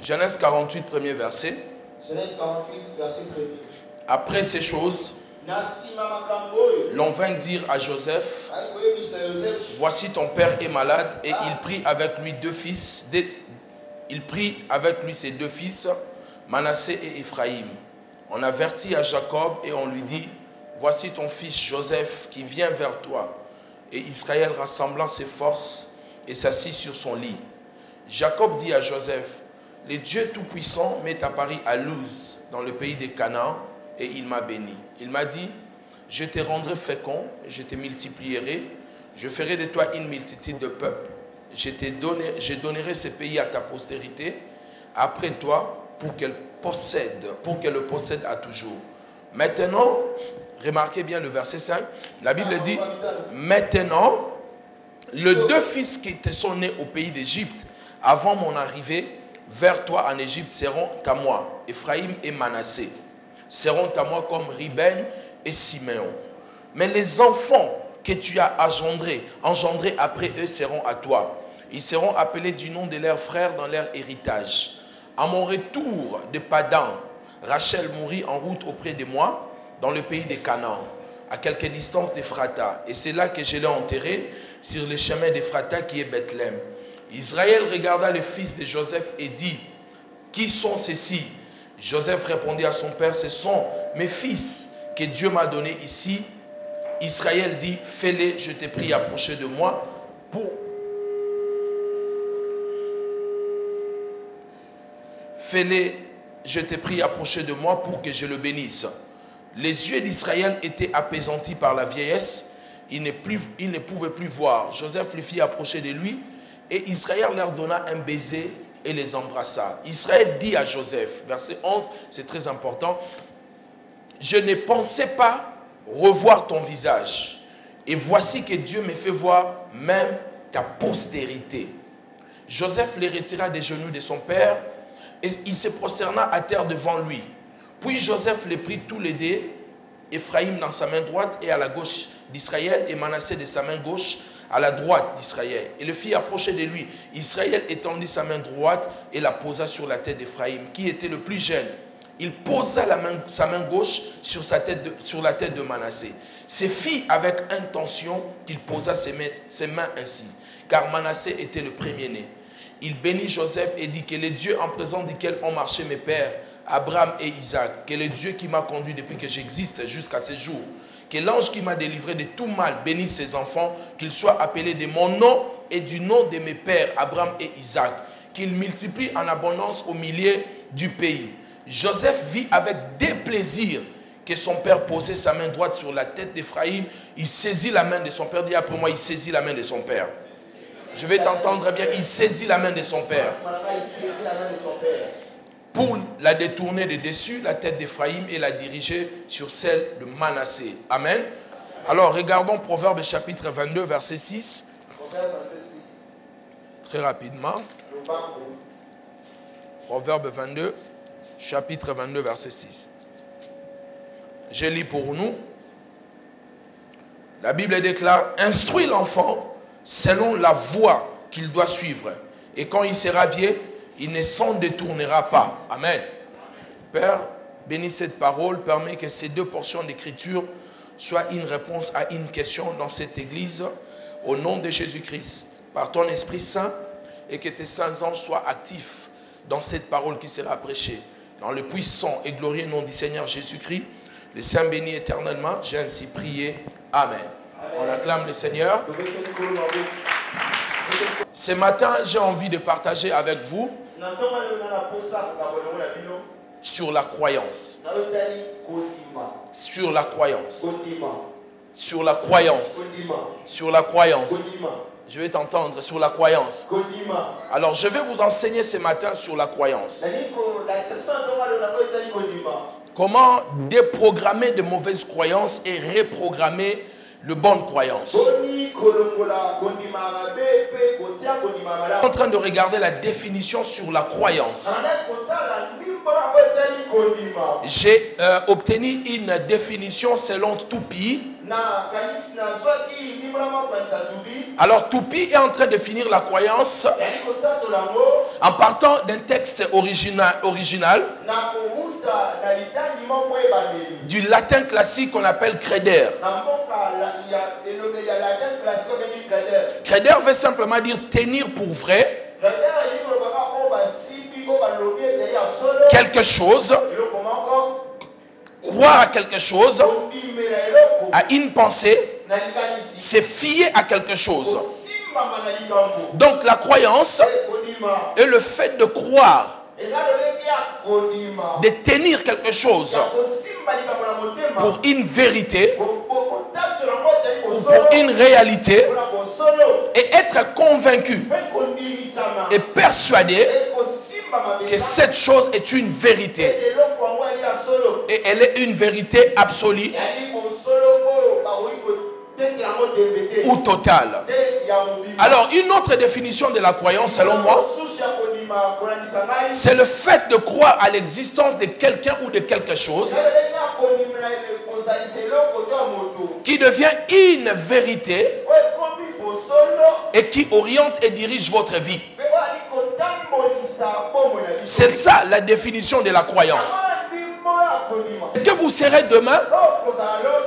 Genèse 48, premier verset. Genèse 48, verset 1er. Après ces choses, l'on vint dire à Joseph, voici ton père est malade, et il prit avec lui ses deux fils, Manassé et Ephraïm. On avertit à Jacob et on lui dit, voici ton fils Joseph qui vient vers toi. Et Israël rassembla ses forces et s'assit sur son lit. Jacob dit à Joseph, le Dieu Tout-Puissant m'est apparu à Luz, dans le pays des Canaan, et il m'a béni. Il m'a dit, je te rendrai fécond, je te multiplierai, je ferai de toi une multitude de peuples, je donnerai ce pays à ta postérité, après toi, pour qu'elle le possède à toujours. Maintenant, remarquez bien le verset 5, la Bible dit, maintenant, les deux fils qui te sont nés au pays d'Égypte, avant mon arrivée vers toi en Égypte, seront à moi, Ephraïm et Manassé, seront à moi comme Ruben et Siméon. Mais les enfants que tu as engendrés après eux seront à toi. Ils seront appelés du nom de leurs frères dans leur héritage. À mon retour de Padan, Rachel mourut en route auprès de moi, dans le pays de Canaan, à quelque distance d'Ephrata. Et c'est là que je l'ai enterré, sur le chemin d'Ephrata qui est Bethléem. Israël regarda le fils de Joseph et dit, qui sont ceux-ci? Joseph répondit à son père, ce sont mes fils que Dieu m'a donnés ici. Israël dit, fais-les, je te prie, approcher de moi pour... Fais-les, je te prie, approcher de moi pour que je le bénisse. Les yeux d'Israël étaient apaisantis par la vieillesse, il ne pouvait plus voir. Joseph le fit approcher de lui et Israël leur donna un baiser et les embrassa. Israël dit à Joseph, verset 11, c'est très important, je ne pensais pas revoir ton visage, et voici que Dieu me fait voir même ta postérité. Joseph les retira des genoux de son père, et il se prosterna à terre devant lui. Puis Joseph les prit tous les deux, Ephraïm dans sa main droite et à la gauche d'Israël, et Manassé de sa main gauche à la droite d'Israël. Et le fit approcher de lui. Israël étendit sa main droite et la posa sur la tête d'Ephraïm, qui était le plus jeune. Il posa sa main gauche sur la tête de Manassé. C'est fit avec intention qu'il posa ses mains ainsi, car Manassé était le premier-né. Il bénit Joseph et dit que le Dieu en présence duquel ont marché mes pères, Abraham et Isaac, que le Dieu qui m'a conduit depuis que j'existe jusqu'à ce jour, que l'ange qui m'a délivré de tout mal bénisse ses enfants, qu'ils soient appelés de mon nom et du nom de mes pères, Abraham et Isaac, qu'ils multiplient en abondance au milieu du pays. Joseph vit avec déplaisir que son père posait sa main droite sur la tête d'Ephraïm. Il saisit la main de son père. Dis après moi, il saisit la main de son père. Je vais t'entendre bien. Il saisit la main de son père. Pour la détourner de dessus, la tête d'Ephraïm, et la diriger sur celle de Manassé. Amen. Alors, regardons Proverbe chapitre 22, verset 6. Très rapidement. Proverbe 22, chapitre 22, verset 6. Je lis pour nous. La Bible déclare, instruis l'enfant selon la voie qu'il doit suivre. Et quand il sera vieux, il ne s'en détournera pas. Amen. Père, bénis cette parole, permets que ces deux portions d'écriture soient une réponse à une question dans cette église, au nom de Jésus-Christ, par ton Esprit Saint, et que tes saints anges soient actifs dans cette parole qui sera prêchée. Dans le puissant et glorieux nom du Seigneur Jésus-Christ, le Saint béni éternellement, j'ai ainsi prié. Amen. On acclame le Seigneur. Ce matin, j'ai envie de partager avec vous sur la croyance. Sur la croyance. Sur la croyance. Sur la croyance. Je vais t'entendre sur la croyance. Alors, je vais vous enseigner ce matin sur la croyance. Comment déprogrammer de mauvaises croyances et reprogrammer de bonnes croyances. En train de regarder la définition sur la croyance. J'ai obtenu une définition selon Toupi. Alors Toupi est en train de finir la croyance en partant d'un texte original du latin classique qu'on appelle creder. Creder veut simplement dire tenir pour vrai quelque chose, croire à quelque chose, à une pensée, c'est fier à quelque chose. Donc la croyance est le fait de croire, de tenir quelque chose pour une vérité ou pour une réalité et être convaincu et persuadé que cette chose est une vérité et elle est une vérité absolue ou totale. Alors, une autre définition de la croyance, selon moi, c'est le fait de croire à l'existence de quelqu'un ou de quelque chose qui devient une vérité et qui oriente et dirige votre vie. C'est ça la définition de la croyance. Que vous serez demain,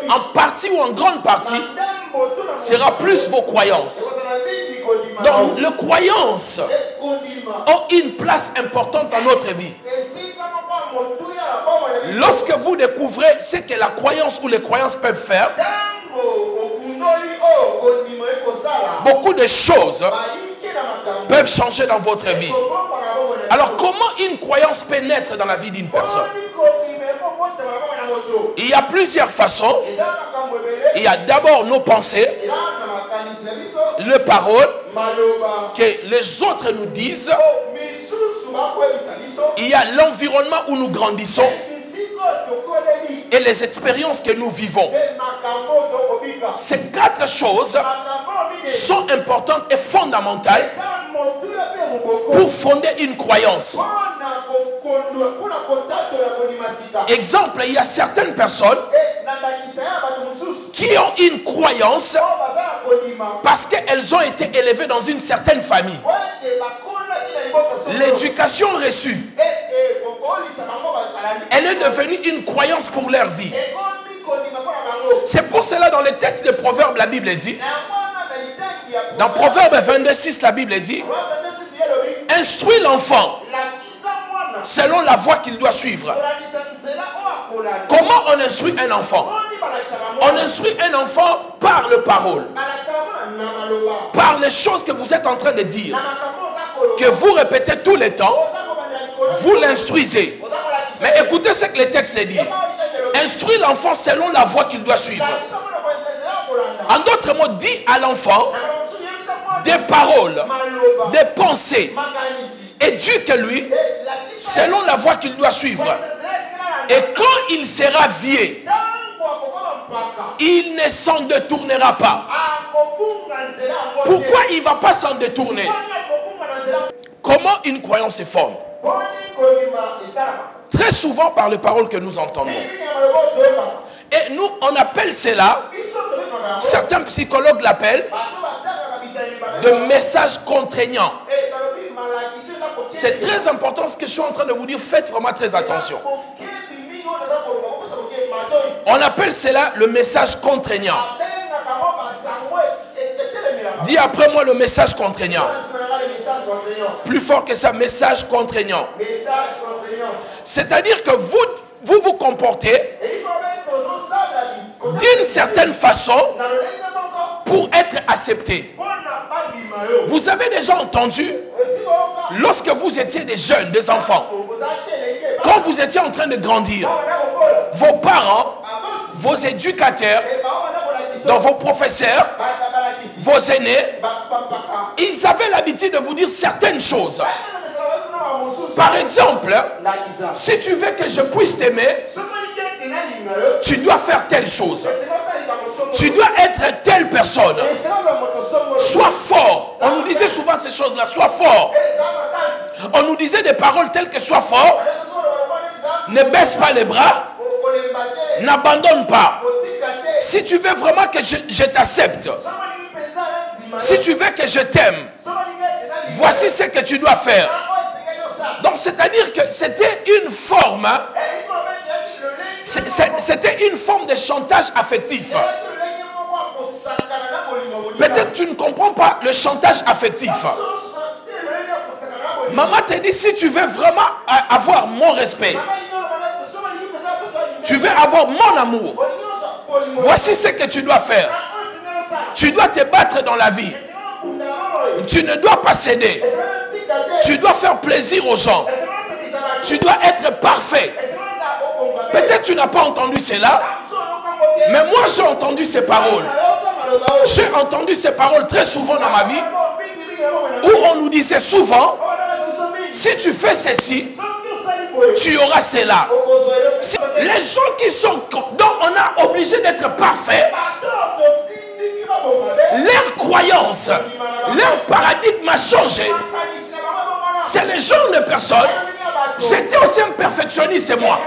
en partie ou en grande partie, sera plus vos croyances. Donc, les croyances ont une place importante dans notre vie. Lorsque vous découvrez ce que la croyance ou les croyances peuvent faire, beaucoup de choses peuvent changer dans votre vie. Alors, comment une croyance peut naître dans la vie d'une personne? Il y a plusieurs façons. Il y a d'abord nos pensées, les paroles que les autres nous disent. Il y a l'environnement où nous grandissons et les expériences que nous vivons. Ces quatre choses sont importantes et fondamentales pour fonder une croyance. Exemple, il y a certaines personnes qui ont une croyance parce qu'elles ont été élevées dans une certaine famille. L'éducation reçue, elle est devenue une croyance pour leur vie. C'est pour cela dans les textes de Proverbes, la Bible dit, dans Proverbes 22:6, la Bible dit, instruis l'enfant selon la voie qu'il doit suivre. Comment on instruit un enfant? On instruit un enfant par les paroles, par les choses que vous êtes en train de dire, que vous répétez tout le temps, vous l'instruisez. Mais écoutez ce que le texte dit. Instruis l'enfant selon la voie qu'il doit suivre. En d'autres mots, dis à l'enfant des paroles, des pensées, éduque-lui selon la voie qu'il doit suivre. Et quand il sera vieux, il ne s'en détournera pas. Pourquoi il ne va pas s'en détourner? Comment une croyance se forme? Très souvent par les paroles que nous entendons. Et nous, on appelle cela, certains psychologues l'appellent, de messages contraignants. C'est très important ce que je suis en train de vous dire. Faites vraiment très attention. On appelle cela le message contraignant. Dis après moi le message contraignant. Plus fort que ça, message contraignant. C'est-à-dire que vous comportez d'une certaine façon pour être accepté. Vous avez déjà entendu, lorsque vous étiez des jeunes, des enfants, quand vous étiez en train de grandir, vos parents, vos éducateurs, dans vos professeurs, vos aînés, ils avaient l'habitude de vous dire certaines choses. Par exemple, si tu veux que je puisse t'aimer, tu dois faire telle chose. Tu dois être telle personne. Sois fort. On nous disait souvent ces choses-là. Sois fort. On nous disait des paroles telles que sois fort. Ne baisse pas les bras. N'abandonne pas. Si tu veux vraiment que je t'accepte, Si tu veux que je t'aime, voici ce que tu dois faire. Donc c'est-à-dire que c'était une forme, c'était une forme de chantage affectif. Peut-être tu ne comprends pas le chantage affectif. Maman te dit, si tu veux vraiment avoir mon respect, tu veux avoir mon amour, voici ce que tu dois faire. Tu dois te battre dans la vie. Tu ne dois pas céder. Tu dois faire plaisir aux gens. Tu dois être parfait. Peut-être tu n'as pas entendu cela, mais moi j'ai entendu ces paroles. J'ai entendu ces paroles très souvent dans ma vie, où on nous disait souvent, si tu fais ceci, tu auras cela. Les gens qui sont, donc on a obligé d'être parfaits, leur croyance, leur paradigme a changé. C'est le genre de personnes. J'étais aussi un perfectionniste moi.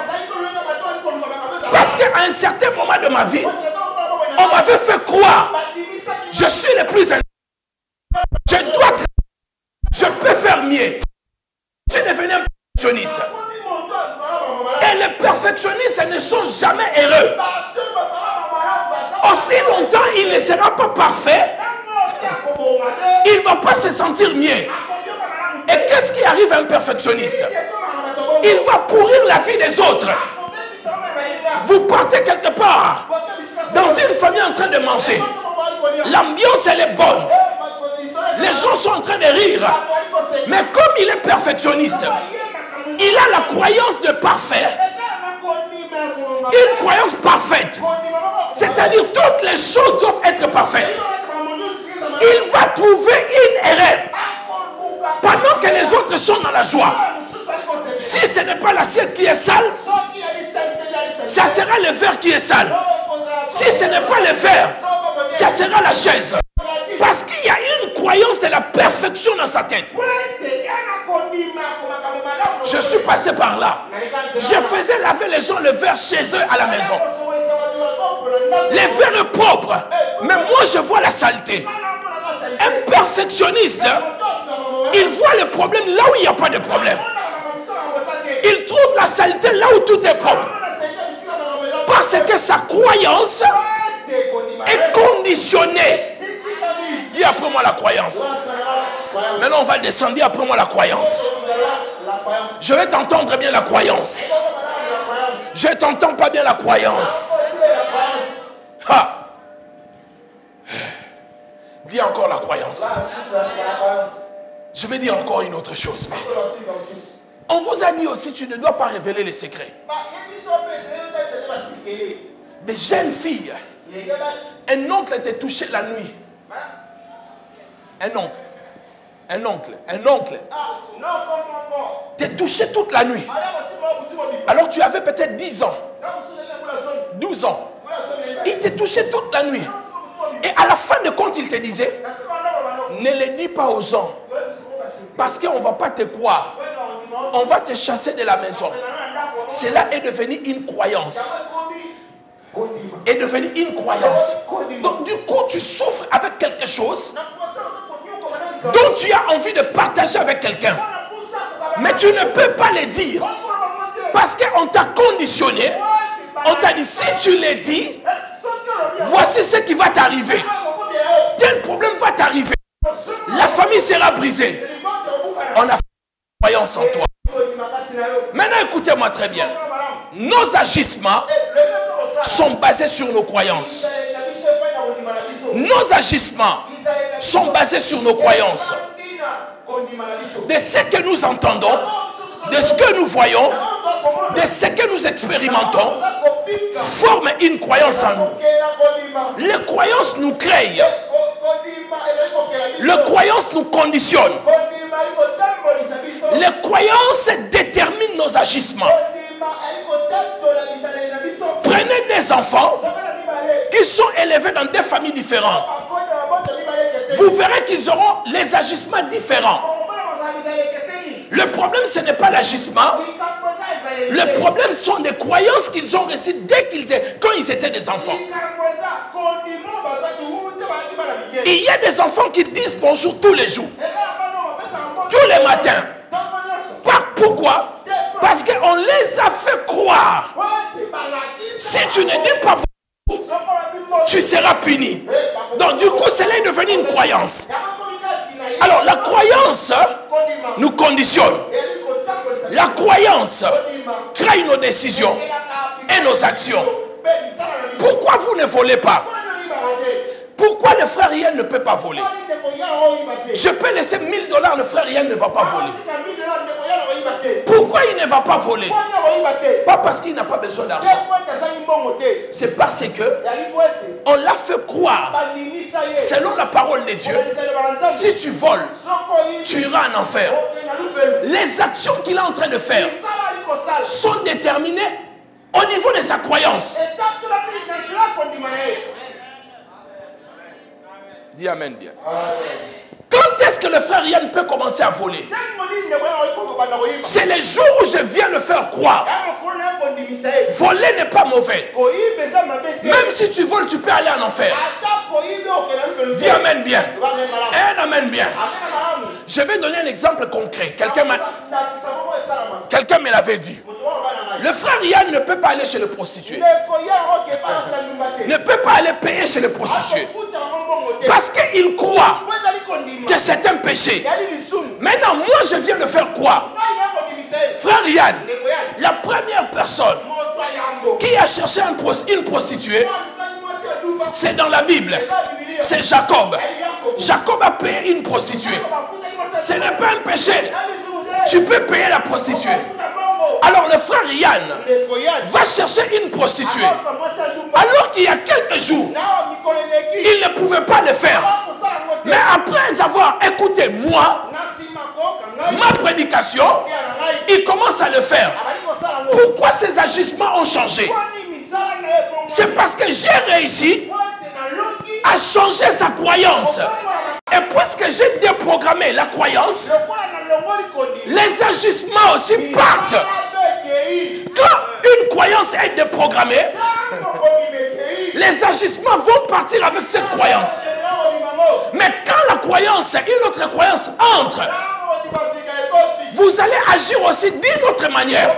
Parce qu'à un certain moment de ma vie, on m'avait fait croire, je suis le plus important. Je peux faire mieux. Je suis devenu un perfectionniste. Et les perfectionnistes ne sont jamais heureux. Aussi longtemps il ne sera pas parfait, il ne va pas se sentir mieux. Et qu'est-ce qui arrive à un perfectionniste? Il va pourrir la vie des autres. Vous partez quelque part, dans une famille en train de manger. L'ambiance elle est bonne. Les gens sont en train de rire. Mais comme il est perfectionniste, il a la croyance de parfait. Une croyance parfaite. C'est-à-dire toutes les choses doivent être parfaites. Il va trouver une erreur. Pendant que les autres sont dans la joie. Si ce n'est pas l'assiette qui est sale, ça sera le verre qui est sale. Si ce n'est pas le verre, ça sera la chaise. Parce qu'il y a une croyance de la perfection dans sa tête. Je suis passé par là. Je faisais laver les gens le verre chez eux à la maison. Les verres propres. Mais moi je vois la saleté. Un perfectionniste, il voit le problème là où il n'y a pas de problème. Il trouve la saleté là où tout est propre. Parce que sa croyance est conditionnée. Dis après moi la croyance. Maintenant on va descendre, dis après moi la croyance. Je vais t'entendre bien la croyance. Je t'entends pas bien la croyance. Ha. Dis encore la croyance. Je vais dire encore une autre chose. On vous a dit aussi, tu ne dois pas révéler les secrets. Des jeunes filles. Un oncle était touché la nuit. Un oncle. T'es touché toute la nuit. Alors tu avais peut-être 10 ans. 12 ans. Il t'est touché toute la nuit. Et à la fin de compte, il te disait, ne le dis pas aux gens. Parce qu'on ne va pas te croire. On va te chasser de la maison. Cela est devenu une croyance. Est devenu une croyance. Donc du coup, tu souffres avec quelque chose dont tu as envie de partager avec quelqu'un. Mais tu ne peux pas le dire. Parce qu'on t'a conditionné. On t'a dit, si tu le dis, voici ce qui va t'arriver. Tel problème va t'arriver. La famille sera brisée. On a fait une croyance en toi. Maintenant, écoutez-moi très bien. Nos agissements sont basés sur nos croyances. Nos agissements sont basés sur nos croyances. De ce que nous entendons, de ce que nous voyons, de ce que nous expérimentons, forment une croyance en nous. Les croyances nous créent. Les croyances nous conditionnent. Les croyances déterminent nos agissements. Prenez des enfants qui sont élevés dans des familles différentes. Vous verrez qu'ils auront les agissements différents. Le problème, ce n'est pas l'agissement. Le problème sont des croyances qu'ils ont reçues quand ils étaient des enfants. Il y a des enfants qui disent bonjour tous les jours, tous les matins. Pourquoi? Parce qu'on les a fait croire. Si tu ne dis pas bonjour, tu seras puni. Donc du coup, cela est devenu une croyance. Alors la croyance nous conditionne. La croyance crée nos décisions et nos actions. Pourquoi vous ne volez pas? Pourquoi le frère Yann ne peut pas voler? Je peux laisser 1000 $, le frère Yann ne va pas voler. Pourquoi il ne va pas voler? Pas parce qu'il n'a pas besoin d'argent. C'est parce que on l'a fait croire, selon la parole de Dieu, si tu voles, tu iras en enfer. Les actions qu'il est en train de faire sont déterminées au niveau de sa croyance. Dis Amen bien. Quand est-ce que le frère Yann peut commencer à voler? C'est le jour où je viens le faire croire. Voler n'est pas mauvais. Même si tu voles, tu peux aller en enfer. Dis Amen bien. Un Amen bien. Je vais donner un exemple concret. Quelqu'un me l'avait dit. Le frère Yann ne peut pas aller chez le prostitué. Ne peut pas aller payer chez le prostitué. Parce qu'il croit que c'est un péché. Maintenant, moi je viens de faire croire. Frère Yann, la première personne qui a cherché une prostituée, c'est dans la Bible. C'est Jacob. Jacob a payé une prostituée. Ce n'est pas un péché. Tu peux payer la prostituée. Alors le frère Yann va chercher une prostituée. Alors qu'il y a quelques jours, il ne pouvait pas le faire. Mais après avoir écouté moi, ma prédication, il commence à le faire. Pourquoi ces agissements ont changé? C'est parce que j'ai réussi à changer sa croyance. Et puisque j'ai déprogrammé la croyance, les agissements aussi partent. Quand une croyance est déprogrammée, les agissements vont partir avec cette croyance. Mais quand la croyance, une autre croyance entre, vous allez agir aussi d'une autre manière.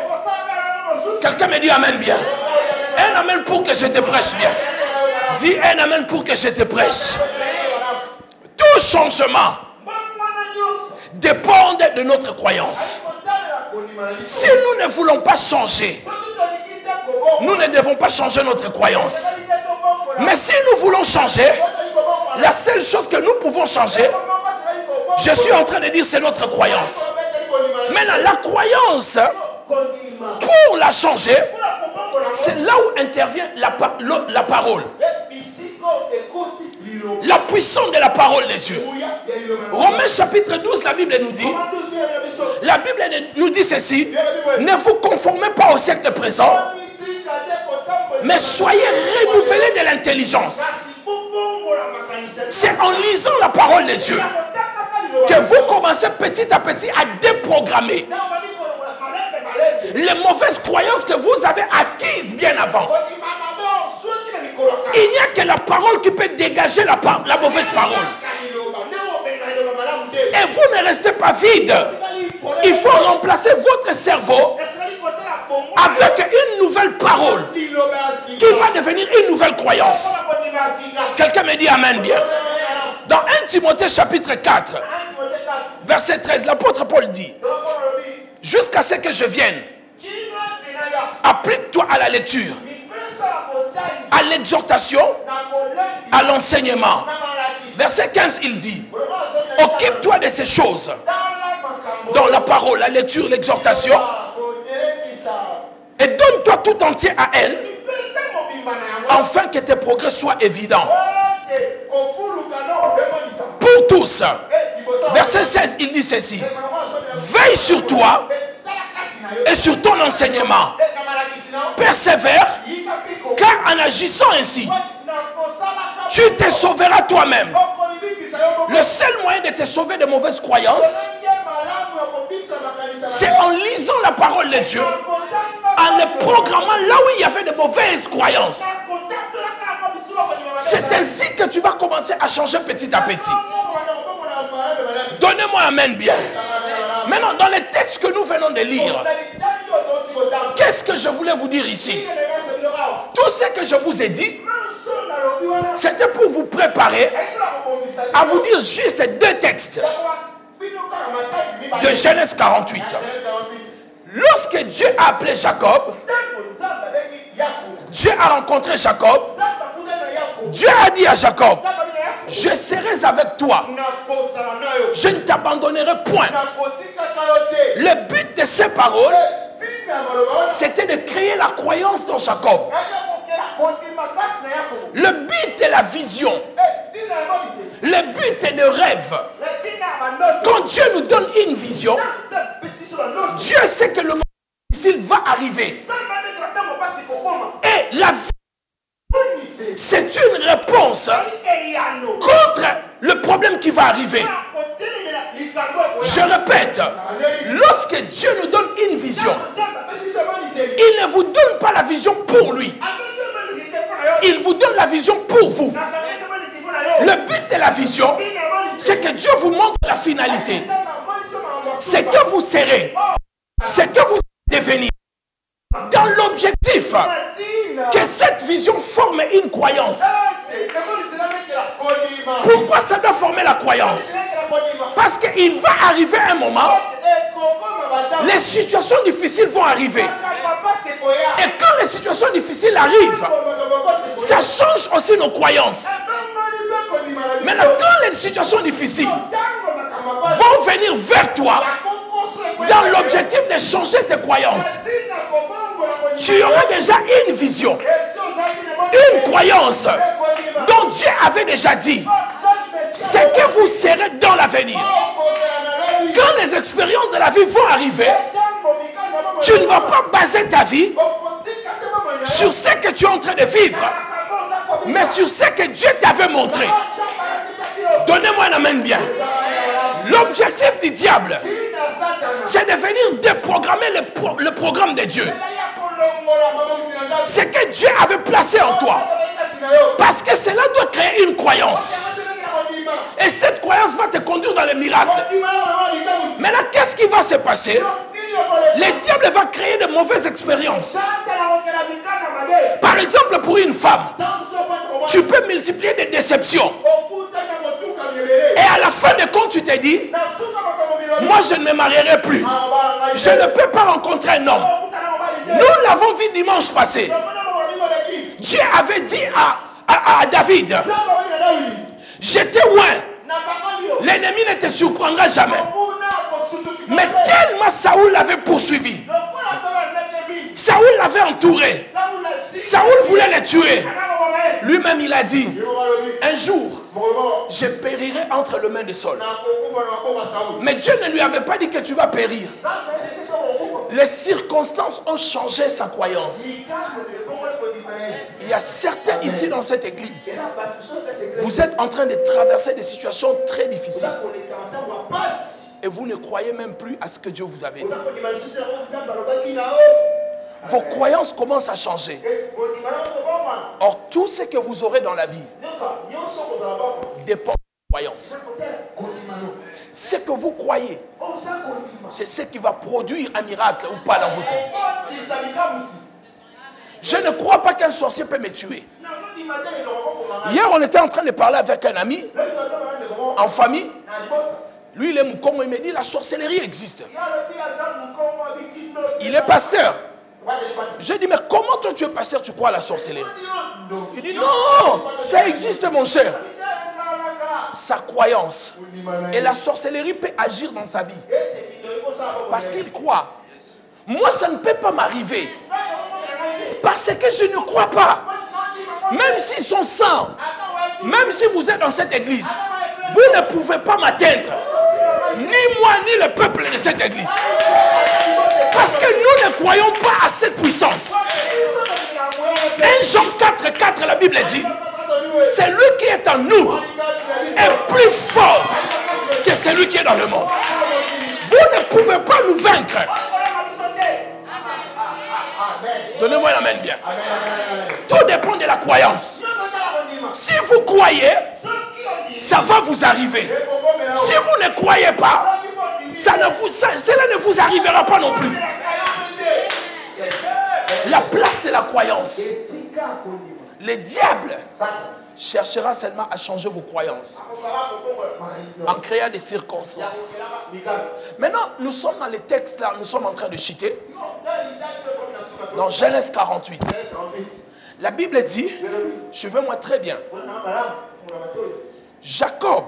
Quelqu'un me dit Amen bien. Un Amen pour que je te prêche bien. Dis un Amen pour que je te prêche. Tout changement dépend de notre croyance. Si nous ne voulons pas changer, nous ne devons pas changer notre croyance. Mais si nous voulons changer, la seule chose que nous pouvons changer, je suis en train de dire, c'est notre croyance. Maintenant, la croyance, pour la changer, c'est là où intervient la parole. La puissance de la parole de Dieu. Romains chapitre 12, la Bible nous dit ceci: ne vous conformez pas au siècle présent, mais soyez renouvelés de l'intelligence. C'est en lisant la parole de Dieu que vous commencez petit à petit à déprogrammer les mauvaises croyances que vous avez acquises bien avant. Il n'y a que la parole qui peut dégager la mauvaise parole. Et vous ne restez pas vide. Il faut remplacer votre cerveau avec une nouvelle parole qui va devenir une nouvelle croyance. Quelqu'un me dit Amen bien. Dans 1 Timothée chapitre 4, verset 13, l'apôtre Paul dit: jusqu'à ce que je vienne, applique-toi à la lecture, à l'exhortation, à l'enseignement. Verset 15, il dit: occupe-toi de ces choses, dans la parole, la lecture, l'exhortation, et donne-toi tout entier à elle, afin que tes progrès soient évidents pour tous. Verset 16, il dit ceci: veille sur toi et sur ton enseignement, persévère, car en agissant ainsi, tu te sauveras toi-même. Le seul moyen de te sauver de mauvaises croyances, c'est en lisant la parole de Dieu, en le programmant là où il y avait de mauvaises croyances. C'est ainsi que tu vas commencer à changer petit à petit. Donnez-moi amen bien. Maintenant, dans les textes que nous venons de lire, qu'est-ce que je voulais vous dire ici? Tout ce que je vous ai dit, c'était pour vous préparer à vous dire juste 2 textes de Genèse 48. Lorsque Dieu a appelé Jacob, Dieu a rencontré Jacob, Dieu a dit à Jacob, je serai avec toi, je ne t'abandonnerai point. Le but de ces paroles, c'était de créer la croyance dans Jacob. Le but est la vision. Le but est le rêve. Quand Dieu nous donne une vision, Dieu sait que le moment difficile va arriver. Et la vie, c'est une réponse contre le problème qui va arriver. Je répète, lorsque Dieu nous donne une vision, il ne vous donne pas la vision pour lui. Il vous donne la vision pour vous. Le but de la vision, c'est que Dieu vous montre la finalité. C'est que vous serez. C'est que vous devenir. Dans l'objectif que cette vision forme une croyance. Pourquoi ça doit former la croyance? Parce qu'il va arriver un moment, les situations difficiles vont arriver. Et quand les situations difficiles arrivent, ça change aussi nos croyances. Maintenant, quand les situations difficiles vont venir vers toi, dans l'objectif de changer tes croyances, tu auras déjà une vision, une croyance dont Dieu avait déjà dit, c'est que vous serez dans l'avenir. Quand les expériences de la vie vont arriver, tu ne vas pas baser ta vie sur ce que tu es en train de vivre, mais sur ce que Dieu t'avait montré. Donnez-moi un amen bien. L'objectif du diable, c'est de venir déprogrammer le programme de Dieu. C'est que Dieu avait placé en toi. Parce que cela doit créer une croyance. Et cette croyance va te conduire dans les miracles. Maintenant, qu'est-ce qui va se passer? Le diable va créer de mauvaises expériences. Par exemple, pour une femme, tu peux multiplier des déceptions. Et à la fin de compte, tu te dis, moi je ne me marierai plus. Je ne peux pas rencontrer un homme. Nous l'avons vu dimanche passé. Dieu avait dit à David, je te oins, l'ennemi ne te surprendra jamais. Mais tellement Saoul l'avait poursuivi, Saoul l'avait entouré, Saoul voulait le tuer. Lui-même il a dit, un jour je périrai entre les mains de Saul. Mais Dieu ne lui avait pas dit que tu vas périr. Les circonstances ont changé sa croyance. Il y a certains ici dans cette église, vous êtes en train de traverser des situations très difficiles et vous ne croyez même plus à ce que Dieu vous avait dit. Vos croyances commencent à changer. Or, tout ce que vous aurez dans la vie dépend de vos croyances. Ce que vous croyez, c'est ce qui va produire un miracle ou pas dans votre vie. Je ne crois pas qu'un sorcier peut me tuer. Hier, on était en train de parler avec un ami en famille. Lui, il est Moukongo, il me dit la sorcellerie existe. Il est pasteur. J'ai dit, mais comment toi tu es pasteur, tu crois à la sorcellerie? Il dit, non, ça existe mon cher. Sa croyance. Et la sorcellerie peut agir dans sa vie. Parce qu'il croit. Moi, ça ne peut pas m'arriver. Parce que je ne crois pas. Même s'ils sont saints, même si vous êtes dans cette église, vous ne pouvez pas m'atteindre. Ni moi, ni le peuple de cette église. Parce que nous ne croyons pas à cette puissance. 1 Jean 4,4, la Bible dit, celui qui est en nous est plus fort que celui qui est dans le monde. Vous ne pouvez pas nous vaincre. Donnez-moi la main bien. Tout dépend de la croyance. Si vous croyez, ça va vous arriver. Si vous ne croyez pas, cela ne vous arrivera pas non plus. La place de la croyance. Le diable cherchera seulement à changer vos croyances en créant des circonstances. Maintenant, nous sommes dans les textes là, nous sommes en train de citer. Dans Genèse 48. La Bible dit, suivez-moi très bien. Jacob,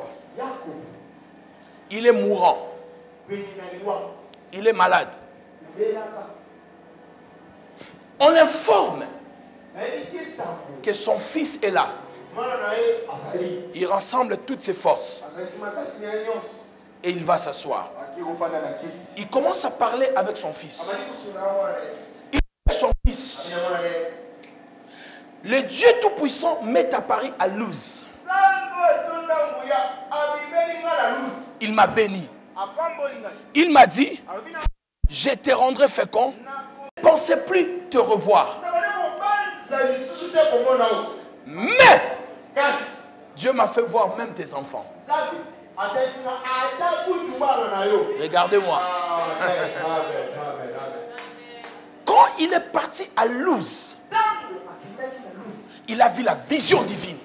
il est mourant. Il est malade. On informe que son fils est là. Il rassemble toutes ses forces. Et il va s'asseoir. Il commence à parler avec son fils. Il dit à son fils, le Dieu Tout-Puissant m'est apparu à Luz. Il m'a béni. Il m'a dit, je te rendrai fécond. Je ne pensais plus te revoir. Mais Dieu m'a fait voir même tes enfants. Regardez-moi. Quand il est parti à Luz, il a vu la vision divine.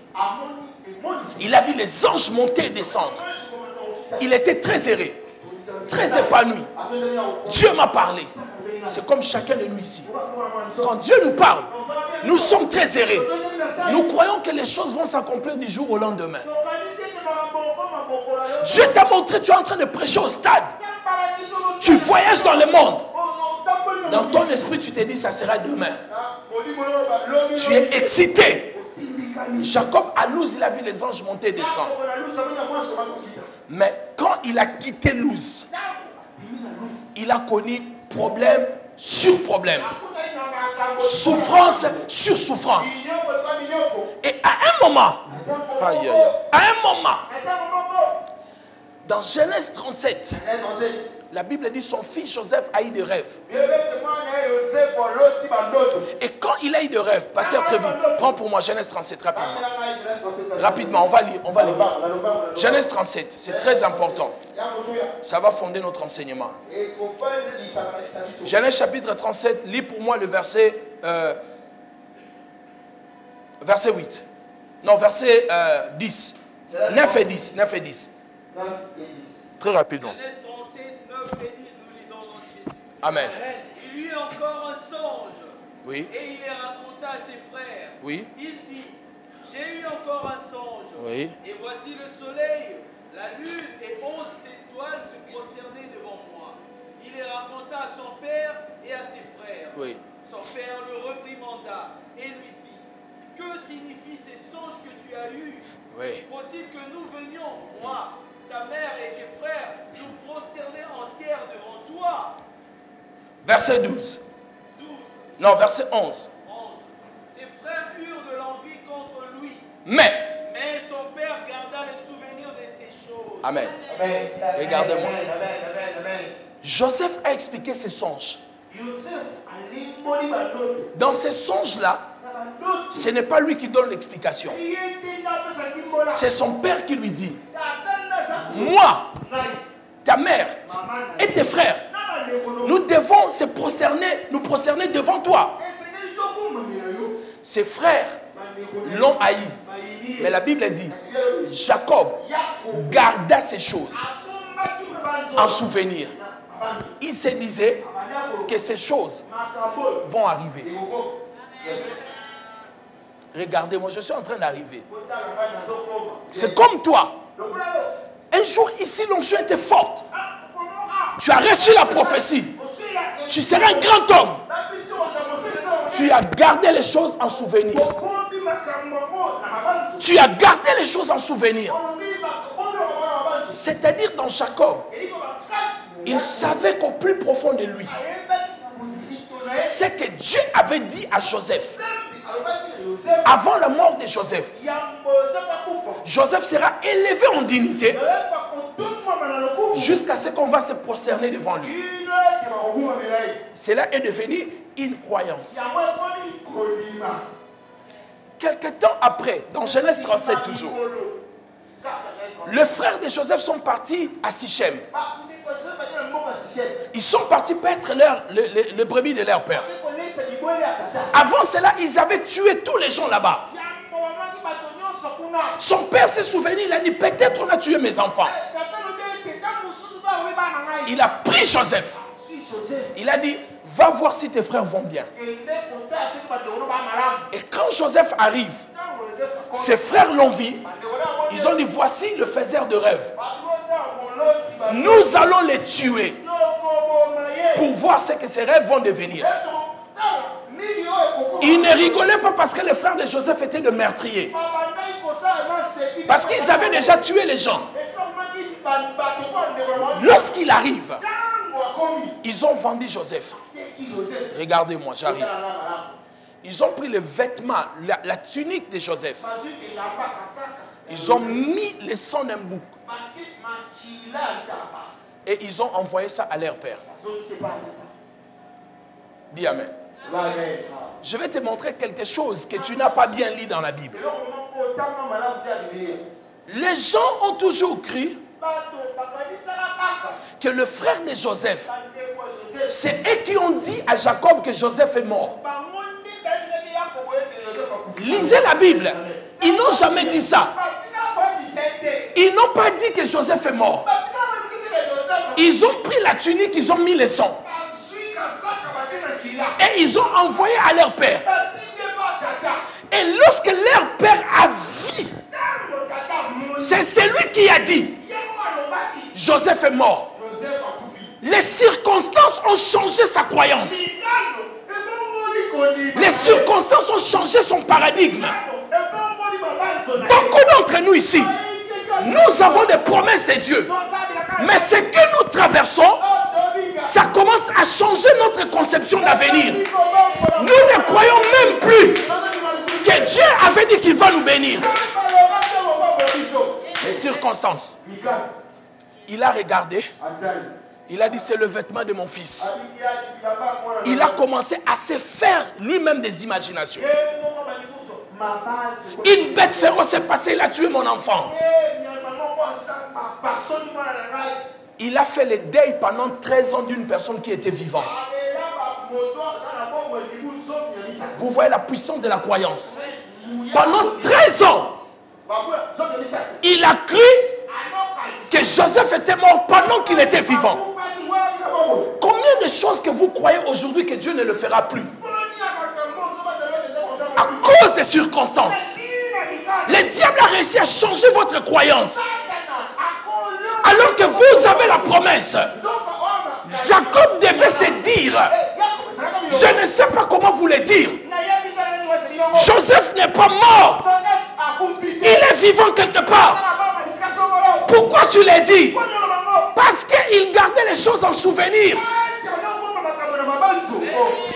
Il a vu les anges monter et descendre. Il était très heureux, très épanoui. Dieu m'a parlé. C'est comme chacun de nous ici. Quand Dieu nous parle, nous sommes très heureux. Nous croyons que les choses vont s'accomplir du jour au lendemain. Dieu t'a montré, tu es en train de prêcher au stade. Tu voyages dans le monde. Dans ton esprit, tu te dis, ça sera demain. Tu es excité. Jacob, à Luz, il a vu les anges monter et descendre. Mais quand il a quitté Luz, il a connu problème sur problème. Souffrance sur souffrance. Et à un moment, dans Genèse 37, la Bible dit son fils Joseph a eu des rêves. Et quand il a eu des rêves, pasteur Trévi, prends pour moi Genèse 37 rapidement. Rapidement, on va lire. Genèse 37, c'est très important. Ça va fonder notre enseignement. Genèse chapitre 37, lis pour moi le verset 8. Non, verset 10. 9 et 10. 9 et 10. Très rapidement. Genèse 37, 9 et 10, nous lisons dans Jésus. Amen. Il eut encore un songe. Oui. Et il les raconta à ses frères. Oui. Il dit, j'ai eu encore un songe. Oui. Et voici le soleil, la lune et 11 étoiles se prosternaient devant moi. Il les raconta à son père et à ses frères. Oui. Son père le reprimanda et lui dit, que signifient ces songes que tu as eus? Oui. Faut-il que nous venions, moi, ta mère et tes frères, nous prosterner en terre devant toi? Verset 12. 12. Non, verset 11. 11. Ses frères eurent de l'envie contre lui. Mais Son père garda le souvenir de ces choses. Amen. Regardez-moi. Joseph a expliqué ses songes. Dans ces songes-là, ce n'est pas lui qui donne l'explication. C'est son père qui lui dit, moi, ta mère et tes frères, nous devons nous prosterner devant toi. Ses frères l'ont haï. Mais la Bible dit, Jacob garda ces choses en souvenir. Il se disait que ces choses vont arriver. Regardez-moi, je suis en train d'arriver. C'est comme toi. Un jour ici, l'onction était forte. Tu as reçu la prophétie. Tu seras un grand homme. Tu as gardé les choses en souvenir. Tu as gardé les choses en souvenir. C'est-à-dire dans Jacob, il savait qu'au plus profond de lui, c'est que Dieu avait dit à Joseph, avant la mort de Joseph, Joseph sera élevé en dignité jusqu'à ce qu'on va se prosterner devant lui. Cela est devenu une croyance Quelque temps après, dans Genèse 37 toujours, les frères de Joseph sont partis à Sichem. Ils sont partis paître les brebis de leur père. Avant cela, ils avaient tué tous les gens là-bas. Son père s'est souvenu, il a dit, peut-être on a tué mes enfants. Il a pris Joseph. Il a dit, va voir si tes frères vont bien. Et quand Joseph arrive, ses frères l'ont vu. Ils ont dit, voici le faiseur de rêve. Nous allons les tuer pour voir ce que ces rêves vont devenir. Ils ne rigolaient pas parce que les frères de Joseph étaient de meurtriers. Parce qu'ils avaient déjà tué les gens. Lorsqu'il arrive, ils ont vendu Joseph. Regardez-moi, j'arrive. Ils ont pris les vêtements, la tunique de Joseph. Ils ont mis le sang d'un bouc. Et ils ont envoyé ça à leur père. Dis Amen. Je vais te montrer quelque chose que tu n'as pas bien lu dans la Bible. Les gens ont toujours cru que le frère de Joseph, c'est eux qui ont dit à Jacob que Joseph est mort. Lisez la Bible. Ils n'ont jamais dit ça. Ils n'ont pas dit que Joseph est mort. Ils ont pris la tunique, ils ont mis le sang. Et ils ont envoyé à leur père. Et lorsque leur père a vu, c'est celui qui a dit, Joseph est mort. Les circonstances ont changé sa croyance. Les circonstances ont changé son paradigme. Beaucoup d'entre nous ici, nous avons des promesses de Dieu. Mais ce que nous traversons, ça commence à changer notre conception d'avenir. Nous ne croyons même plus que Dieu avait dit qu'il va nous bénir. Les circonstances. Il a regardé. Il a dit, c'est le vêtement de mon fils. Il a commencé à se faire lui-même des imaginations. Une bête féroce est passée, il a tué mon enfant. Il a fait le deuil pendant 13 ans d'une personne qui était vivante. Vous voyez la puissance de la croyance. Pendant 13 ans, il a cru que Joseph était mort pendant qu'il était vivant. Combien de choses que vous croyez aujourd'hui que Dieu ne le fera plus? À cause des circonstances. Le diable a réussi à changer votre croyance. Alors que vous avez la promesse. Jacob devait se dire, je ne sais pas comment vous le dire. Joseph n'est pas mort. Il est vivant quelque part. Pourquoi tu l'as dit? Parce qu'il gardait les choses en souvenir.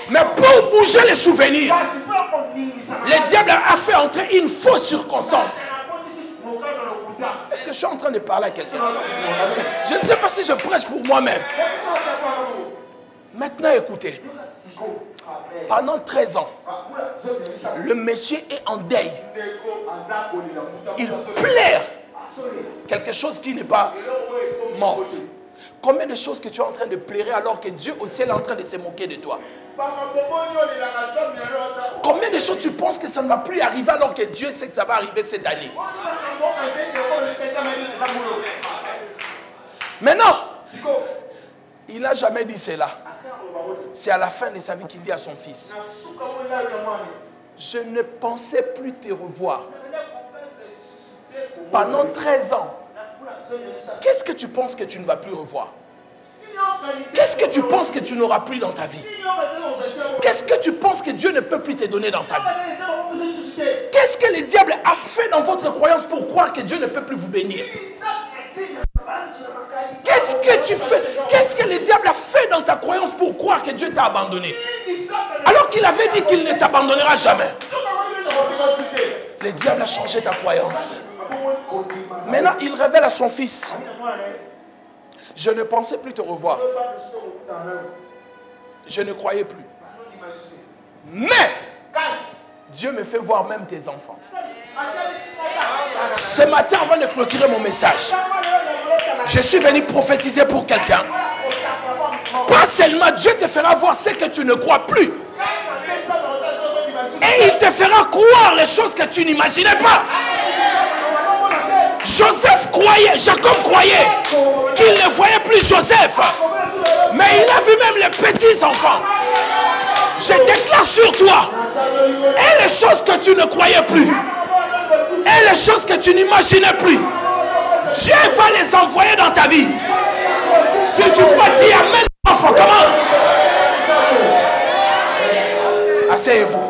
Mais pour bouger les souvenirs, le diable a fait entrer une fausse circonstance. Est-ce que je suis en train de parler à quelqu'un? Je ne sais pas si je prêche pour moi-même. Maintenant, écoutez. Pendant 13 ans, le monsieur est en deuil. Il pleure quelque chose qui n'est pas mort. Combien de choses que tu es en train de pleurer alors que Dieu au ciel est en train de se moquer de toi? Combien de choses tu penses que ça ne va plus arriver alors que Dieu sait que ça va arriver cette année? Maintenant, il n'a jamais dit cela. C'est à la fin de sa vie qu'il dit à son fils, je ne pensais plus te revoir. Pendant 13 ans, qu'est-ce que tu penses que tu ne vas plus revoir? Qu'est-ce que tu penses que tu n'auras plus dans ta vie? Qu'est-ce que tu penses que Dieu ne peut plus te donner dans ta vie? Qu'est-ce que le diable a fait dans votre croyance pour croire que Dieu ne peut plus vous bénir? Qu'est-ce que tu fais? Qu'est-ce que le diable a fait dans ta croyance pour croire que Dieu t'a abandonné? Alors qu'il avait dit qu'il ne t'abandonnera jamais. Le diable a changé ta croyance. Maintenant, il révèle à son fils, je ne pensais plus te revoir. Je ne croyais plus. Mais, Dieu me fait voir même tes enfants. Ce matin, avant de clôturer mon message, je suis venu prophétiser pour quelqu'un. Pas seulement Dieu te fera voir ce que tu ne crois plus. Et il te fera croire les choses que tu n'imaginais pas. Joseph croyait, Jacob croyait qu'il ne voyait plus Joseph. Mais il a vu même les petits enfants. Je déclare sur toi. Et les choses que tu ne croyais plus. Et les choses que tu n'imaginais plus. Dieu va les envoyer dans ta vie. Si tu crois, dis amen, enfant. Comment? Asseyez-vous.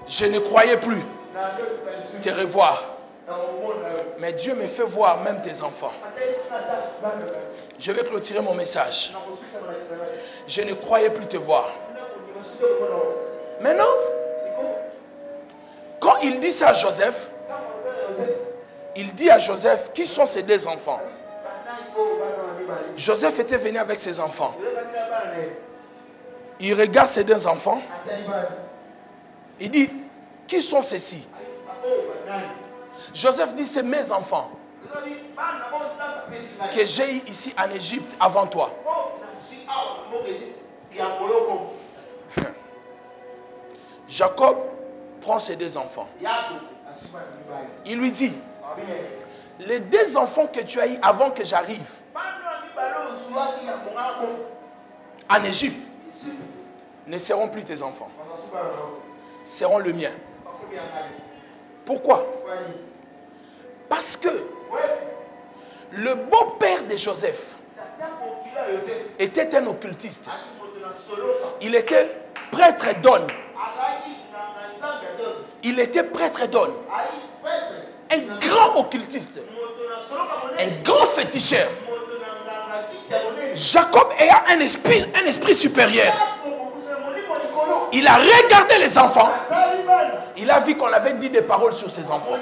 Je ne croyais plus te revoir. Mais Dieu me fait voir même tes enfants. Je vais clôturer mon message. Je ne croyais plus te voir. Mais non. Quand il dit ça à Joseph, il dit à Joseph, qui sont ces deux enfants? Joseph était venu avec ses enfants. Il regarde ces deux enfants. Il dit, qui sont ceux-ci? Joseph dit, c'est mes enfants que j'ai eu ici en Égypte avant toi. Jacob prend ses deux enfants. Il lui dit, les deux enfants que tu as eu avant que j'arrive en Égypte ne seront plus tes enfants, seront le mien. Pourquoi? Parce que le beau-père de Joseph était un occultiste. Il était prêtre d'On. Il était prêtre d'On. Un grand occultiste. Un grand féticheur. Jacob ayant un esprit supérieur. Il a regardé les enfants. Il a vu qu'on avait dit des paroles sur ses enfants.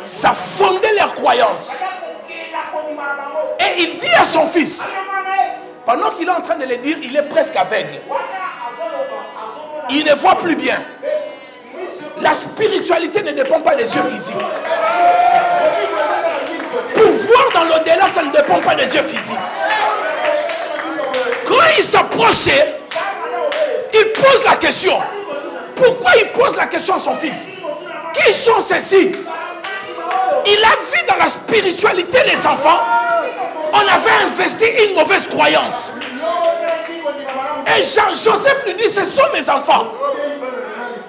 Ça fondait leur croyance. Et il dit à son fils, pendant qu'il est en train de le dire, il est presque aveugle. Il ne voit plus bien. La spiritualité ne dépend pas des yeux physiques. Pour voir dans l'au-delà, ça ne dépend pas des yeux physiques. Quand il s'approchait, il pose la question. Pourquoi il pose la question à son fils? Qui sont ceux-ci? Il a vu dans la spiritualité des enfants, on avait investi une mauvaise croyance. Et Joseph lui dit, ce sont mes enfants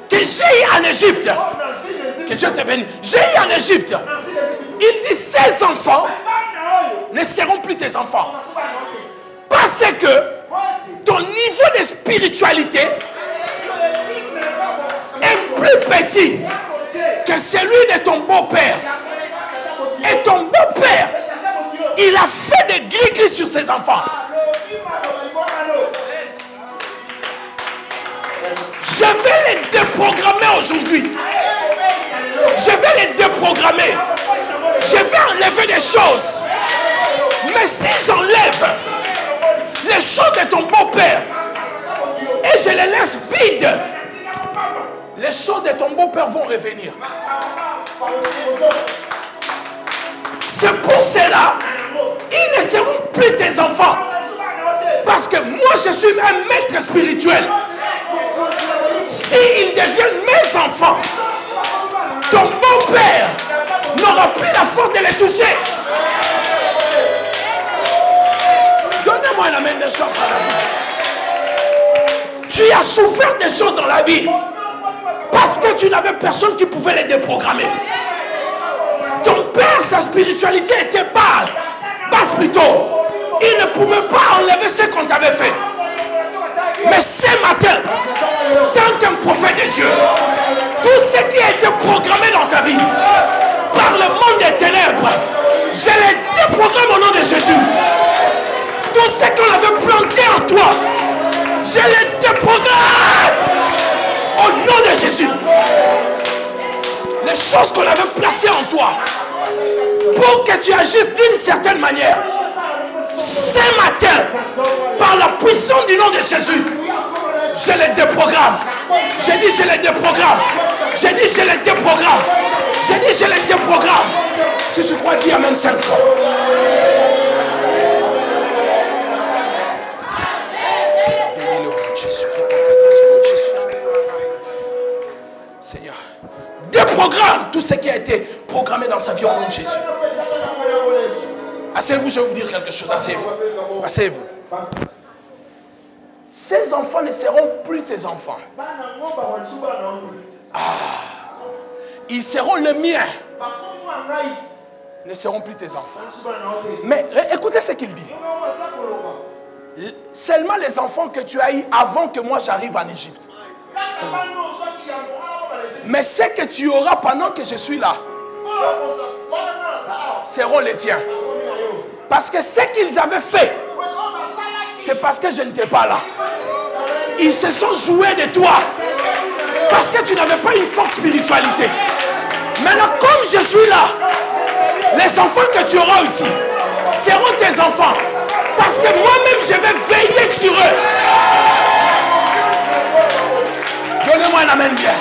que j'ai eu en Égypte. Que Dieu te bénisse. J'ai eu en Égypte. Il dit, ces enfants ne seront plus tes enfants. Parce que ton niveau de spiritualité est plus petit que celui de ton beau-père. Et ton beau-père, il a fait des gris-gris sur ses enfants. Je vais les déprogrammer aujourd'hui. Je vais les déprogrammer. Je vais enlever des choses. Mais si j'enlève les choses de ton beau-père et je les laisse vides, les choses de ton beau-père vont revenir. C'est pour cela, ils ne seront plus tes enfants. Parce que moi, je suis un maître spirituel. S'ils deviennent mes enfants, ton beau-père n'aura plus la force de les toucher. Donnez-moi la main des choses à la vie. Tu as souffert des choses dans la vie parce que tu n'avais personne qui pouvait les déprogrammer. Ton père, sa spiritualité était basse plutôt. Il ne pouvait pas enlever ce qu'on t'avait fait. Mais ce matin, tant qu'un prophète de Dieu, tout ce qui a été programmé dans ta vie par le monde des ténèbres, je les déprogramme au nom de Jésus. Tout ce qu'on avait planté en toi, je les déprogramme au nom de Jésus. Les choses qu'on avait placées en toi pour que tu agisses d'une certaine manière, ce matin, par la puissance du nom de Jésus, je les déprogramme. J'ai dit, je les déprogramme. J'ai dit, je les déprogramme. J'ai dit, je les déprogramme. Si je crois, dis Amen 5 fois. Bénis le nom de Jésus. Seigneur, déprogramme tout ce qui a été programmé dans sa vie au nom de Jésus. Asseyez-vous, je vais vous dire quelque chose. Asseyez-vous. Asseyez-vous. Ces enfants ne seront plus tes enfants. Ils seront les miens. Ne seront plus tes enfants. Mais écoutez ce qu'il dit. Seulement les enfants que tu as eus avant que moi j'arrive en Égypte. Mais ce que tu auras pendant que je suis là seront les tiens. Parce que ce qu'ils avaient fait, c'est parce que je n'étais pas là. Ils se sont joués de toi. Parce que tu n'avais pas une forte spiritualité. Maintenant, comme je suis là, les enfants que tu auras aussi seront tes enfants. Parce que moi-même, je vais veiller sur eux. Donnez-moi un amen bien.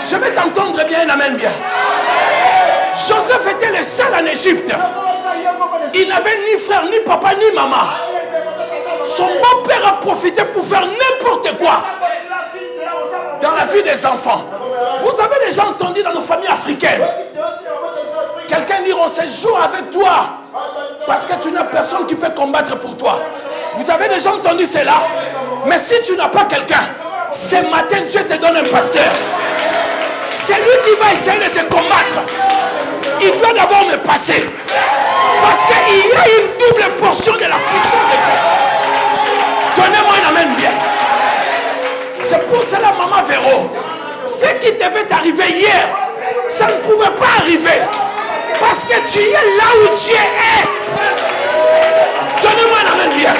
Je vais t'entendre bien, un amen bien. Joseph était le seul en Égypte. Il n'avait ni frère, ni papa, ni maman. Son beau-père a profité pour faire n'importe quoi dans la vie des enfants. Vous avez déjà entendu dans nos familles africaines, quelqu'un dire on se joue avec toi parce que tu n'as personne qui peut combattre pour toi. Vous avez déjà entendu cela? Mais si tu n'as pas quelqu'un, ce matin Dieu te donne un pasteur. C'est lui qui va essayer de te combattre. Il doit d'abord me passer. Parce qu'il y a une double portion de la puissance de Dieu. Donnez-moi un amen bien. C'est pour cela, maman Véro, ce qui devait t'arriver hier, ça ne pouvait pas arriver. Parce que tu es là où Dieu est. Donnez-moi un amen bien.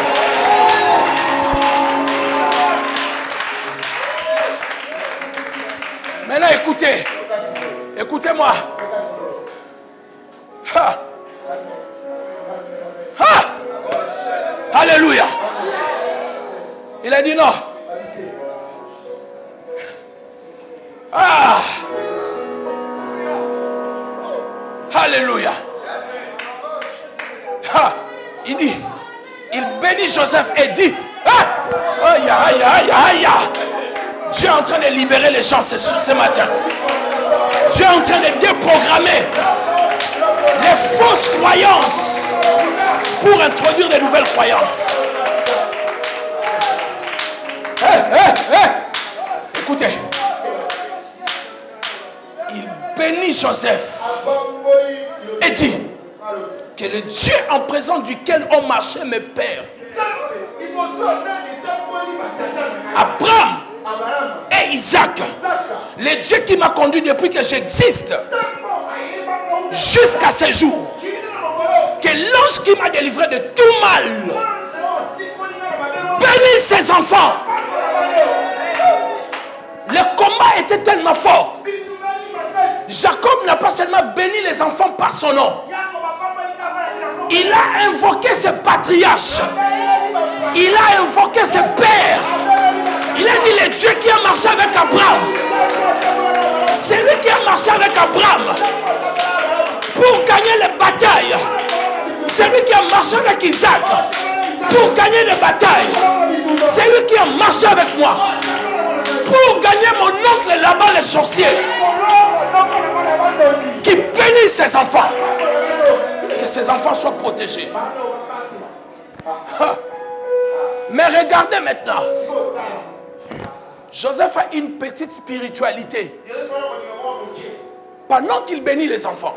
Maintenant, écoutez. Écoutez-moi. Ha. Ha. Alléluia. Il a dit non. Ah. Alléluia. Ah. Il dit, il bénit Joseph et dit, ah. Aïe, aïe, aïe, aïe. Dieu est en train de libérer les gens ce matin. Dieu est en train de déprogrammer les fausses croyances pour introduire de nouvelles croyances. Écoutez, il bénit Joseph et dit que le Dieu en présence duquel ont marché mes pères, Abraham et Isaac, le Dieu qui m'a conduit depuis que j'existe jusqu'à ce jour, que l'ange qui m'a délivré de tout mal bénisse ses enfants. Le combat était tellement fort. Jacob n'a pas seulement béni les enfants par son nom, il a invoqué ses patriarches, il a invoqué ses pères. Il a dit le Dieu qui a marché avec Abraham, c'est lui qui a marché avec Abraham pour gagner les batailles. C'est lui qui a marché avec Isaac pour gagner les batailles. C'est lui qui a marché avec moi pour gagner mon oncle là-bas, le sorcier, qui bénit ses enfants. Que ses enfants soient protégés. Mais regardez maintenant. Joseph a une petite spiritualité. Pendant qu'il bénit les enfants,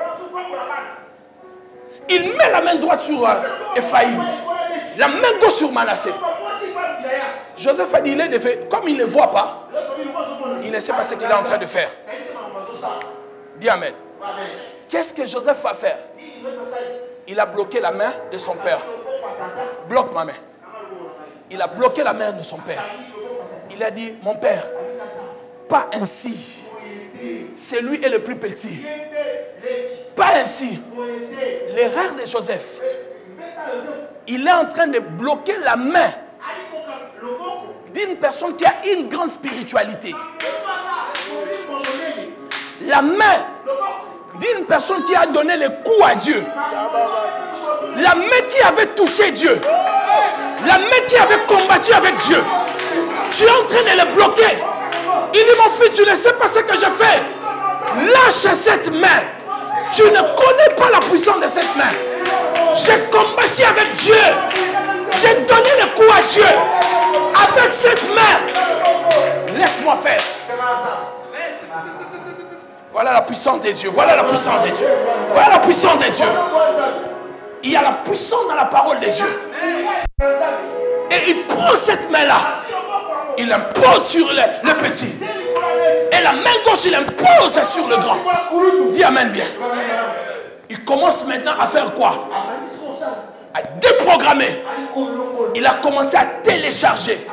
il met la main droite sur Ephraïm, la main gauche sur Manassé. Joseph a dit, comme il ne voit pas, il ne sait pas ce qu'il est en train de faire. Dis Amen. Qu'est-ce que Joseph va faire? Il a bloqué la main de son père. Bloque ma main. Il a bloqué la main de son père. Il a dit, mon père, pas ainsi. C'est lui est le plus petit. Pas ainsi. L'erreur de Joseph Il est en train de bloquer la main d'une personne qui a une grande spiritualité. La main d'une personne qui a donné le coup à Dieu. La main qui avait touché Dieu. La main qui avait combattu avec Dieu. Tu es en train de le bloquer. Il dit, mon fils, tu ne sais pas ce que je fais. Lâche cette main. Tu ne connais pas la puissance de cette main. J'ai combattu avec Dieu. J'ai donné le coup à Dieu. Avec cette main. Laisse-moi faire. Voilà la puissance de Dieu. Voilà la puissance de Dieu. Voilà la puissance de Dieu. Il y a la puissance dans la parole de Dieu. Et il prend cette main-là. Il impose sur le petit. Et la main gauche, il impose sur le grand. Dis amen bien. Il commence maintenant à faire quoi? À déprogrammer. Il a commencé à télécharger.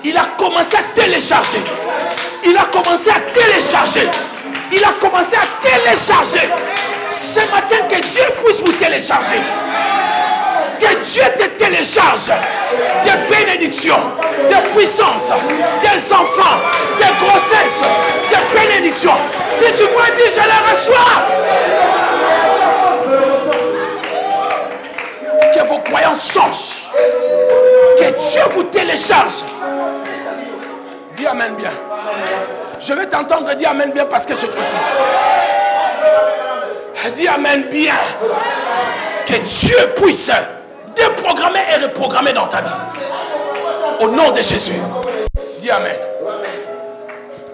Il a commencé à télécharger. Il a commencé à télécharger. Il a commencé à télécharger. Ce matin, que Dieu puisse vous télécharger. Que Dieu te télécharge des bénédictions, des puissances, des enfants, des grossesses, des bénédictions. Si tu crois dire, je les reçois. Que vos croyances changent. Que Dieu vous télécharge. Dis amen bien. Je vais t'entendre dire amen bien parce que je continue. Dis amen bien. Que Dieu puisse déprogrammer et reprogrammer dans ta vie. Au nom de Jésus. Dis amen.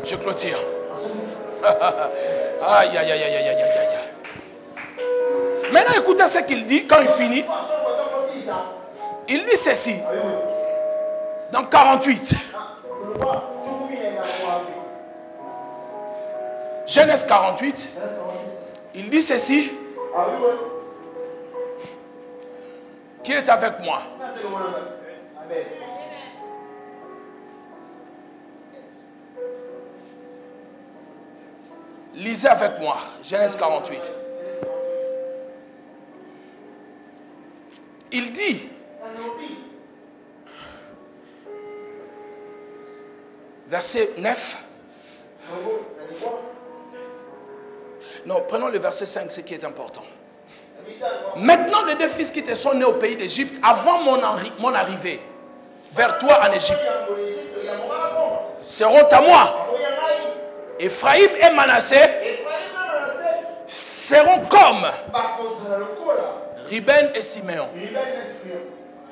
Je clôture. Aïe, aïe, aïe, aïe, aïe, aïe, aïe. Maintenant, écoutez ce qu'il dit quand il finit. Il dit ceci. Dans 48. Genèse 48. Il dit ceci. Qui est avec moi? Lisez avec moi. Genèse 48. Il dit, verset 9. Non, prenons le verset 5, ce qui est important. Maintenant, les deux fils qui te sont nés au pays d'Égypte, avant mon arrivée vers toi en Égypte, seront à moi. Éphraïm et Manassé seront comme Ruben et Siméon.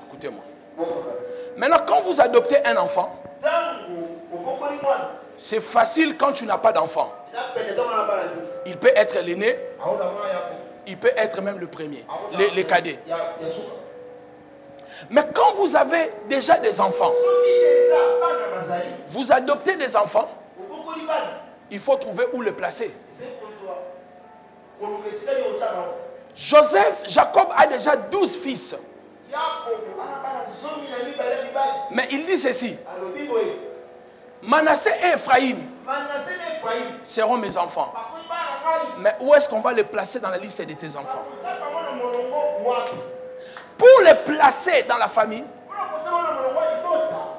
Écoutez-moi. Maintenant, quand vous adoptez un enfant, c'est facile quand tu n'as pas d'enfant. Il peut être l'aîné, il peut être même le premier, les cadets. Mais quand vous avez déjà des enfants, vous adoptez des enfants, il faut trouver où les placer. Jacob a déjà 12 fils. Mais il dit ceci. Manassé et Ephraïm seront mes enfants. Mais où est-ce qu'on va les placer dans la liste de tes enfants? Pour les placer dans la famille,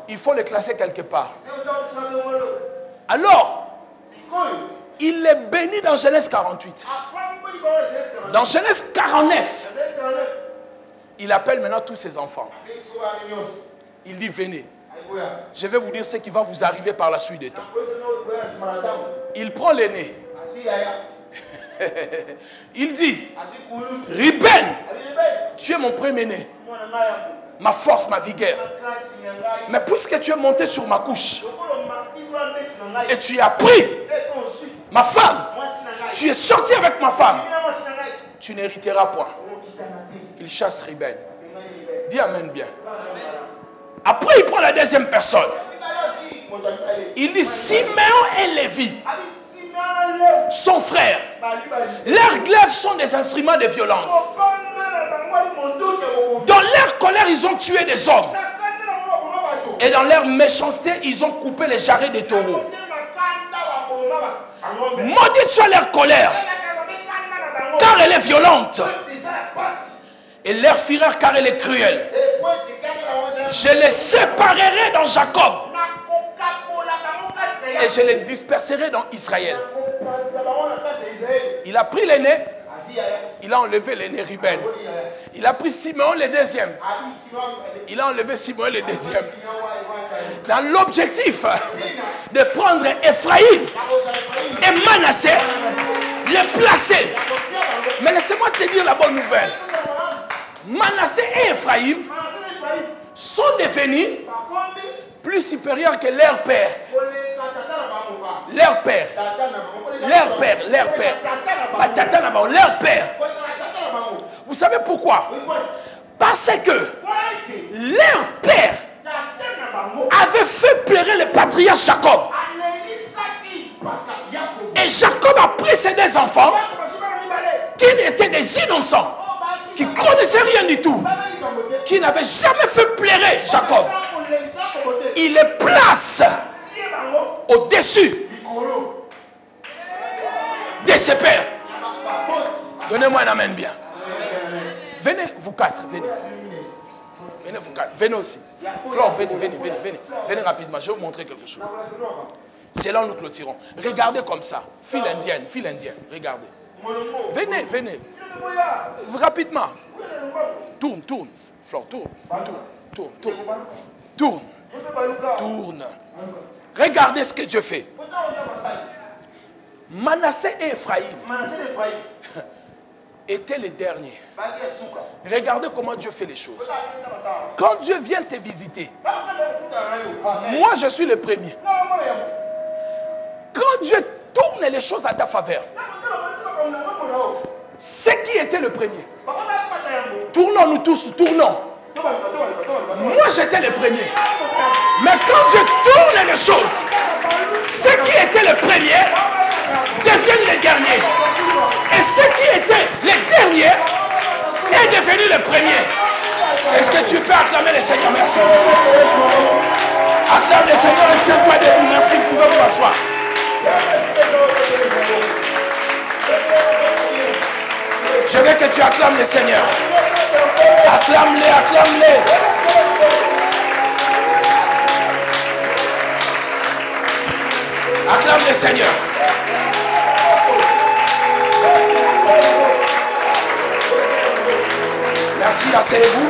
il faut les classer quelque part. Alors, il est béni dans Genèse 48. Dans Genèse 49, il appelle maintenant tous ses enfants. Il dit, venez. Je vais vous dire ce qui va vous arriver par la suite des temps. Il prend l'aîné. Il dit, Ruben, tu es mon premier-né, ma force, ma vigueur. Mais puisque tu es monté sur ma couche et tu as pris ma femme, tu es sorti avec ma femme, tu n'hériteras point. Il chasse Ruben. Dis amen bien. Après, il prend la deuxième personne. Il dit Siméon et Lévi, son frère. Leurs glaives sont des instruments de violence. Dans leur colère, ils ont tué des hommes. Et dans leur méchanceté, ils ont coupé les jarrets des taureaux. Maudite soit leur colère, car elle est violente. Et leur fureur car elle est cruelle. Je les séparerai dans Jacob. Et je les disperserai dans Israël. Il a pris l'aîné. Il a enlevé l'aîné Ruben. Il a pris Simon le deuxième. Il a enlevé Simon le deuxième. Dans l'objectif de prendre Ephraïm et Manassé, les placer. Mais laissez-moi te dire la bonne nouvelle. Manassé et Ephraïm sont devenus plus supérieurs que leur père. Leur père. Leur père. Leur père. Leur père. Vous savez pourquoi? Parce que leur père avait fait pleurer le patriarche Jacob. Et Jacob a pris ses deux enfants qui étaient des innocents, qui ne connaissaient rien du tout, qui n'avaient jamais fait pleurer Jacob. Il les place au-dessus de ses pères. Donnez-moi un amen bien. Venez, vous quatre, venez. Venez, vous quatre. Venez aussi. Flore, venez. Venez rapidement, je vais vous montrer quelque chose. C'est là où nous clôturons. Regardez comme ça. File indienne, regardez. Venez. Rapidement. Tourne. Flore, tourne. Regardez ce que Dieu fait. Manassé et Ephraïm étaient les derniers. Regardez comment Dieu fait les choses. Quand Dieu vient te visiter, moi je suis le premier. Quand Dieu tourne les choses à ta faveur, c'est qui était le premier? Tournons-nous tous, tournons. Moi j'étais le premier. Mais quand Dieu tourne les choses, ceux qui étaient le premier deviennent les derniers. Et ceux qui étaient les derniers est devenu le premier. Est-ce que tu peux acclamer le Seigneur? Merci. Acclame le Seigneur et tiens-toi debout. Merci, vous pouvez vous asseoir. Je veux que tu acclames le Seigneur. Acclame-les. Acclame le Seigneur. Merci, asseyez-vous.